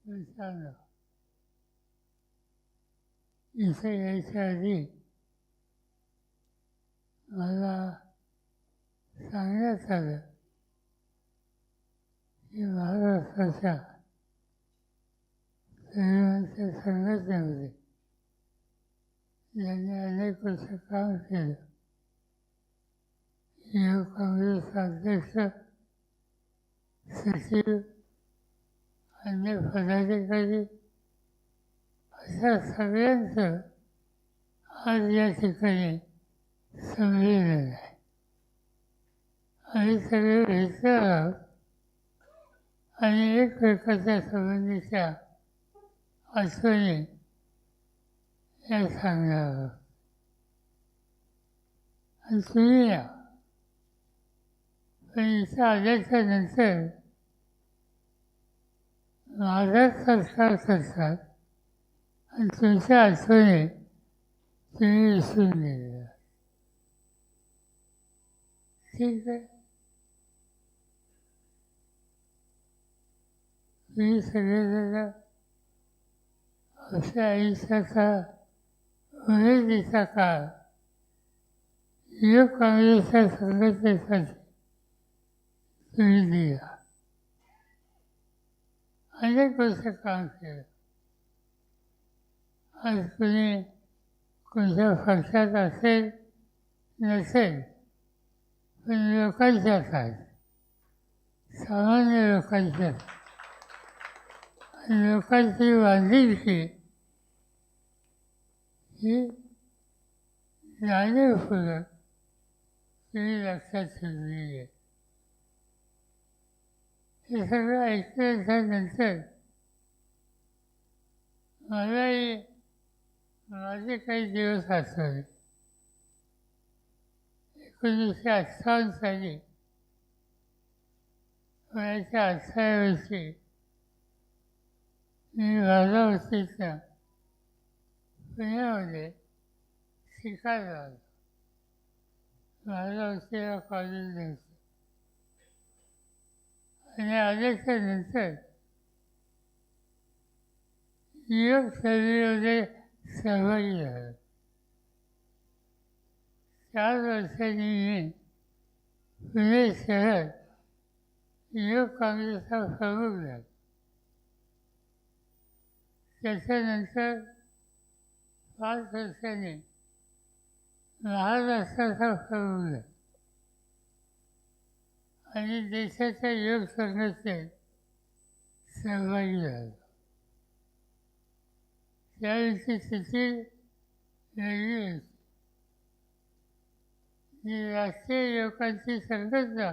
विचारलं, इथे यायच्या आधी मला सांगण्यात आलं की महाराष्ट्राच्या तरुणांच्या संघटनेमध्ये ज्यांनी अनेक वर्ष काम केलं, युवक काँग्रेस अध्यक्ष, सचिव, अन्य पदाधिकारी अशा सगळ्यांचं आज या ठिकाणी संमेलन आहे. आम्ही सगळे भेटणार आहोत आणि एकमेकाच्या संबंधीच्या आठवणी या सांगणार आहोत. आणि तुम्ही या, पण इथं आल्याच्या नंतर माझाच सत्कार करतात आणि तुमच्या आठवणी तुम्ही विसरून गेलेला. ठीक आहे, तुम्ही सगळेजण आपल्या आयुष्याचा उमेदीचा काळ युवक काँग्रेसच्या संघटनेसाठी तुम्ही दिला. अनेक वर्ष काम केलं. आज कुणी कोणत्या पक्षात असेल नसेल, पण लोकांच्याच आहेत, सामान्य लोकांच्याच. लोकांची बांधिलकी ही जाणीवपूर्वक तुम्ही लक्षात ठेवलेली आहे. हे सगळं ऐकल्यानंतर मलाही माझे काही दिवस आठवले. 1958 साली वयाच्या 18व्या वर्षी मी बारामतीतनं पुण्यामध्ये शिकायला आलो. बारामतीला कॉलेज नव्हतं. आणि आल्याच्या नंतर युवक चळवळीमध्ये सहभागी झालो. 4 वर्षांनी मी पुणे शहर युवक काँग्रेसचा प्रमुख झालो. त्याच्यानंतर 5 वर्षांनी महाराष्ट्राचा प्रमुख झालो आणि देशाच्या युवक संघटनेत सहभागी झालो. त्यावेळची स्थिती वेगळी होती. जी राष्ट्रीय युवकांची संघटना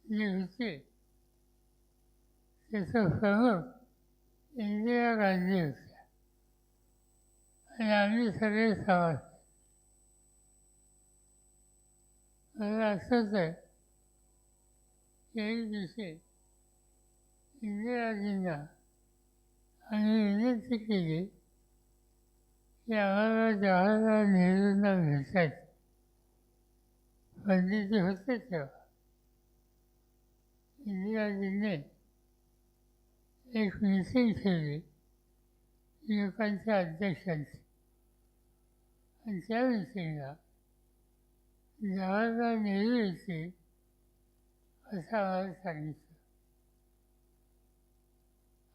जी होती, त्याचा प्रमुख इंदिरा गांधी होत्या आणि आम्ही सगळे सभासद. मला असंच आहे, एक दिवशी इंदिराजींना आम्ही विनंती केली की आम्हाला जवाहरलाल नेहरूंना भेटायचं. पंडितजी होते तेव्हा. इंदिराजींनी एक मीटिंग ठेवली युवकांच्या अध्यक्षांची आणि त्या मीटिंगला जवाहरलाल नेहरू येतील असं आम्हाला सांगितलं.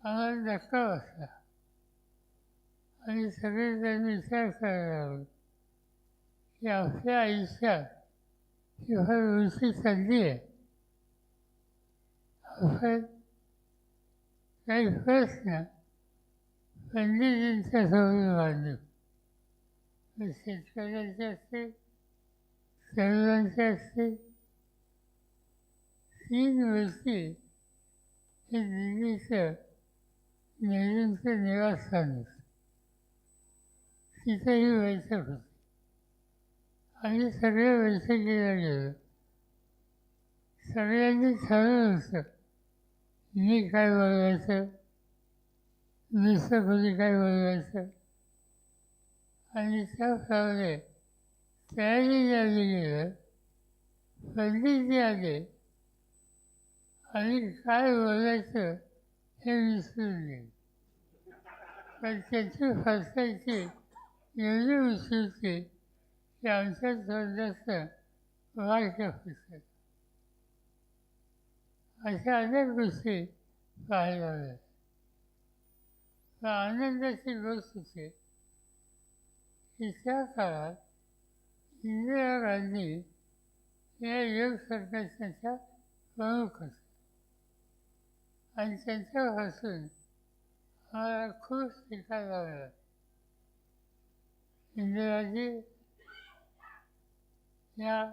आम्हाला धक्का बसला आणि सगळेजण विचार करायला लागलो की आपल्या आयुष्यात ही फार मोठी संधी आहे. आपण काही प्रश्न पंडितजींच्या समोर मांडू. शेतकऱ्यांचे असतील, तरुणांचे असतील. 3 वर्षी हे दिल्लीचं नेहरूंचं निवासस्थान होतं. तिथेही बैठक होती. आम्ही सगळे बैठकीला गेलो. सगळ्यांनी ठरवलं होतं मी काय बोलवायचं, दुसरं कोणी काय बोलवायचं आणि त्याप्रमाणे तयारी झाली गेलं. पंडितजी आले आणि काय बोलायचं हे विसरून गेले. पण त्यांची फसायची एवढी उशिरची की आमच्या थोडंसं वाक्य फसत. अशा अनेक गोष्टी पाहायला मिळतात. पण आनंदाची गोष्ट होती की त्या काळात इंदिरा गांधी या योग सरकारच्या प्रमुख होत्या आणि त्यांच्यापासून आम्हाला खूप शिकायला मिळालं. इंदिराजी या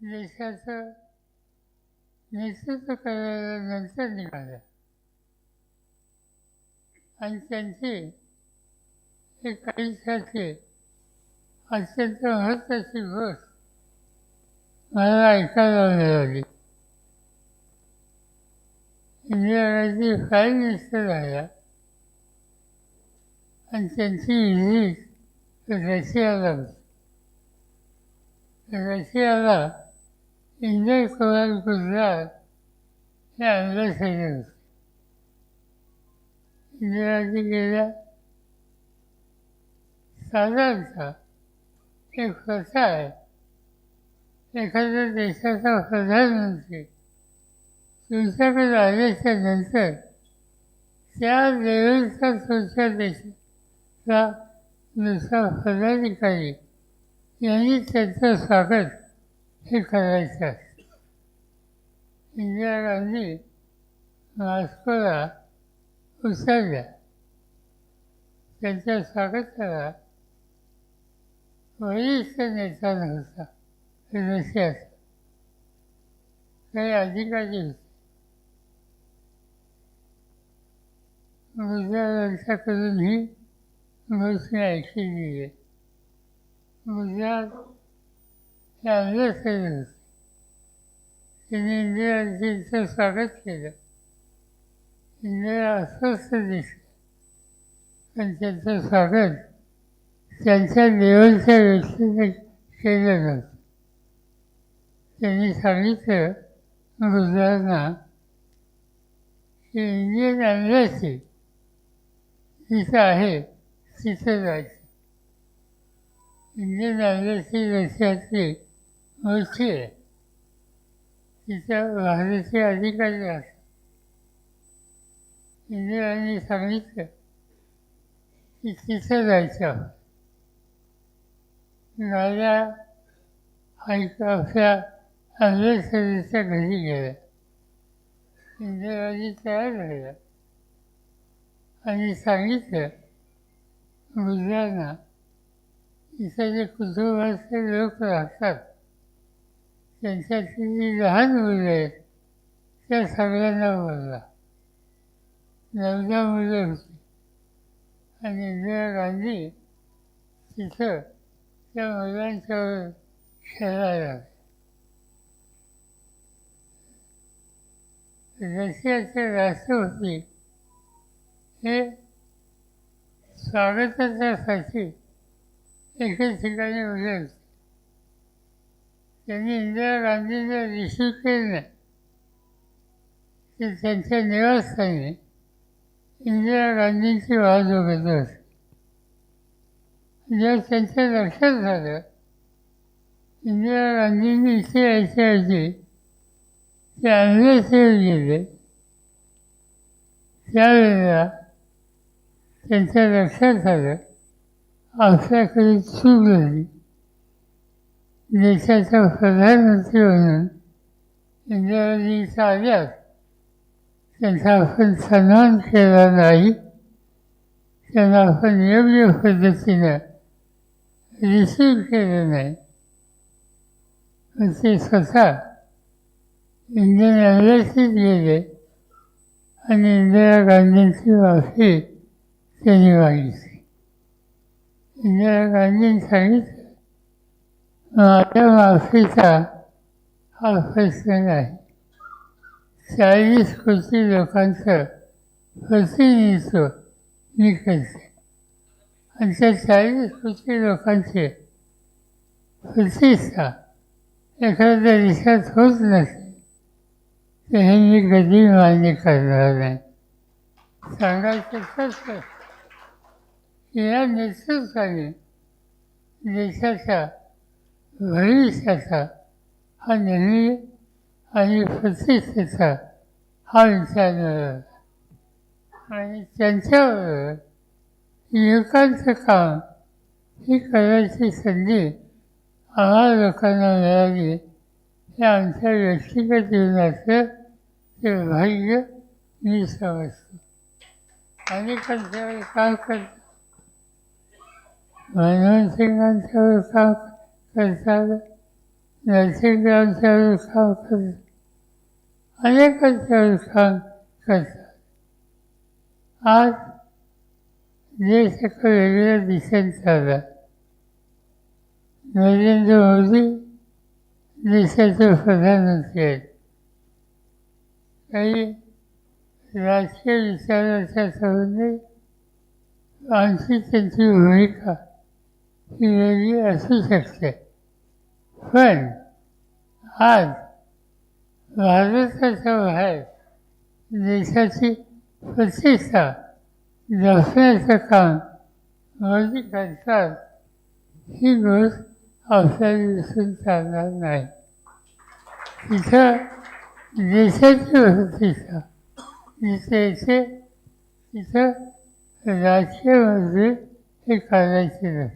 देशाचं नेतृत्व करायला नंतर निघाल्या आणि त्यांची एक आयुष्याची अत्यंत महत्त्वाची गोष्ट मला ऐकायला मिळाली. इंदिरा गांधी प्राईम मिनिस्टर झाल्या आणि त्यांची व्हिजिट रशियाला होती. रशियाला इंदिरा कुमार गुजराल हे अँबॅसेडर होते. इंदिराजी गेल्या साधारणतः एक प्रथा आहे, एखाद्या देशाचा प्रधानमंत्री तुमच्याकडे आल्याच्या नंतर त्या लेवलचा तुमच्या देशाचा दुसरा पदाधिकारी यांनी त्यांचं स्वागत हे करायचं असतं. इंदिरा गांधी मॉस्कोला उतरल्या. त्यांच्या स्वागताला वरिष्ठ नेता नव्हता रशियाचा, काही अधिकारी होते. गुजरातांच्याकडून ही गोष्ट ऐकली आहे. गुजरात हे अँबॅसेडर होते. त्यांनी इंदिराजींचं स्वागत केलं. इंदिरा अस्वस्थ दिसली, पण त्यांचं स्वागत त्यांच्या लेवलच्या व्यक्तीने केलं नव्हतं. त्यांनी सांगितलं गुजरातना की इंडियन एम्बॅसी जिथं आहे तिथं जायचं. इंडियन एम्बॅसी रशियाची मोठी आहे, तिथं भारतीय अधिकारी असतात. इंदिरांनी सांगितलं की तिथं जायचं. गाड्या आपल्या अम्बॅसेडरच्या घरी गेल्या. इंदिराजी तयार झाल्या आणि सांगितलं गुजरातना इथं जे कुटुंबाचे लोक राहतात त्यांच्यातली जी लहान मुलं आहेत त्या सगळ्यांना बोलवा. 9 मुलं होती आणि इंदिरा गांधी तिथं त्या मुलांच्यावर खेळायला लागले. रशियाचे राष्ट्रपती हे स्वागतासाठी एकेच ठिकाणी उभे होते. त्यांनी इंदिरा गांधींना रिसीव्ह केलं नाही की त्यांच्या निवासस्थानी इंदिरा गांधींची वाट बघत होती. जेव्हा त्यांच्या लक्षात झालं इंदिरा गांधींनी इथे यायच्याऐवजी ते अँबॅसेडर गेले, त्यावेळेला त्यांच्या लक्षात आलं आपल्याकडे चूक झाली. देशाचा प्रधानमंत्री म्हणून इंदिराजी इथं आल्यात, त्यांचा आपण सन्मान केला नाही, त्यांना आपण योग्य पद्धतीनं रिसीव्ह केलं नाही. पण ते स्वतः इंडियन एम्बॅसीत गेले आणि इंदिरा गांधींची माफी त्यांनी मागितली. इंदिरा गांधींनी सांगितलं माझ्या माफीचा हा प्रश्न नाही. 40 कोटी लोकांचं प्रतिनिधित्व मी करते आणि त्या 40 कोटी लोकांची प्रतिष्ठा एखाद्या देशात होत नसेल तर हे मी कधी मान्य करणार नाही. सांगायचं तसं या नेतृत्वाने देशाच्या भविष्याचा हा निर्णय आणि प्रतिष्ठेचा हा विचार आणि त्यांच्याबरोबर युवकांचं काम ही करायची संधी आम्हाला लोकांना मिळाली हे आमच्या व्यक्तिगत जीवनाचं ते भाग्य मी समजतो. अनेकांच्यावर काम करतात, मनमोहन सिंगांच्यावर काम करतात, नरसिंगांच्यावर काम करतात, अनेकांच्यावर काम करतात. आज देश एका वेगळ्या दिशेने चालला. नरेंद्र मोदी देशाचे प्रधानमंत्री आहेत. काही राजकीय विचाराच्या संबंधी आमची त्यांची भूमिका ही वेगळी असू शकते, पण आज भारताच्या बाहेर देशाची प्रतिष्ठा जपण्याचं काम मोदी करतात ही गोष्ट आपल्याला दिसून चालणार नाही. तिथं देशाची प्रतिष्ठा जिथे येते तिथं राजकीय मंत्री हे करायचे नाही.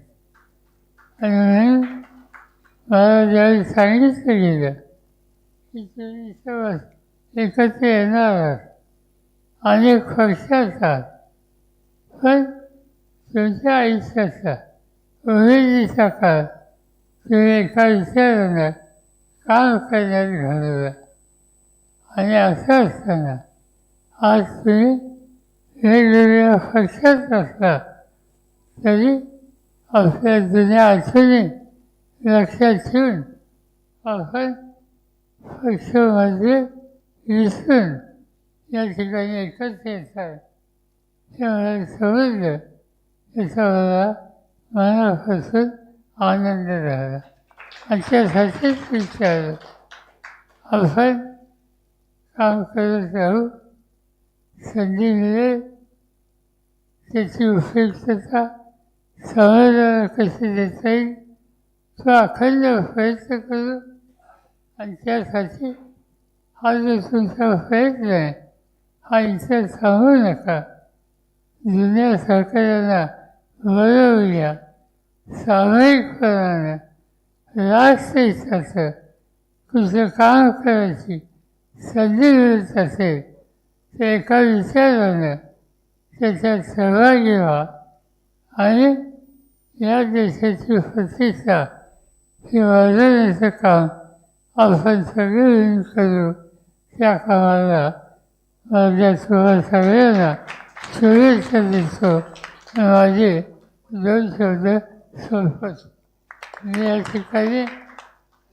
आणि म्हणून मला ज्यावेळी सांगितलं गेलं की तुम्ही सर्व एकत्र येणार आहात, अनेक पक्षाचा, पण तुमच्या आयुष्याचा उमेदीचा काळ तुम्ही एका विचारानं काम करण्यात घालवला. आणि असं असताना आज तुम्ही वेगवेगळ्या पक्षात असला तरी आपल्या जुन्या आठवणी लक्षात ठेवून आपण पक्षामध्ये विसरून या ठिकाणी एकत्र येतात हे मला समजलं. याचा मला मनापासून आनंद झाला आणि त्यासाठीच विचारलं. आपण काम करत राहू, संधी मिळेल त्याची उपयुक्तता समाजाला कशी देता येईल तो अखंड प्रयत्न करू. आणि त्यासाठी हा जो तुमचा प्रयत्न आहे हा इतर सांगू नका. जुन्या सरकारांना बरोबर घ्या. सामायिकपणानं राष्ट्रहिताचं कुठलं काम करायची संधी मिळत असेल तर एका विचारानं त्याच्यात सहभागी व्हा आणि या देशाची प्रतिष्ठा ही वाढवण्याचं काम आपण सगळे मिळून करू. त्या कामाला माझ्या तुम्हा सगळ्यांना शुभेच्छा देतो. माझे 2 शब्द संपत. मी या ठिकाणी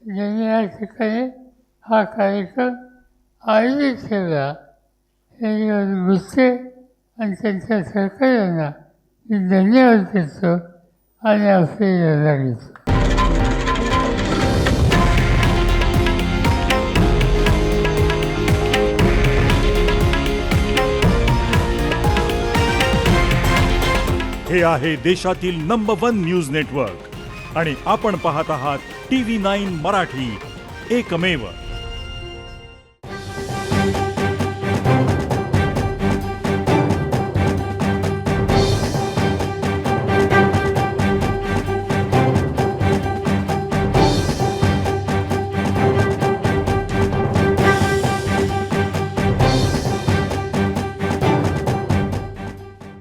ज्यांनी या ठिकाणी हा कार्यक्रम आयोजित ठेवला हे गुस्से आणि त्यांच्या सहकार्यांना मी धन्यवाद देतो आणि आपली रजा घेतो. हे आहे देशातील नंबर 1 न्यूज नेटवर्क आणि आपण पाहत आहात TV9 मराठी, एकमेव.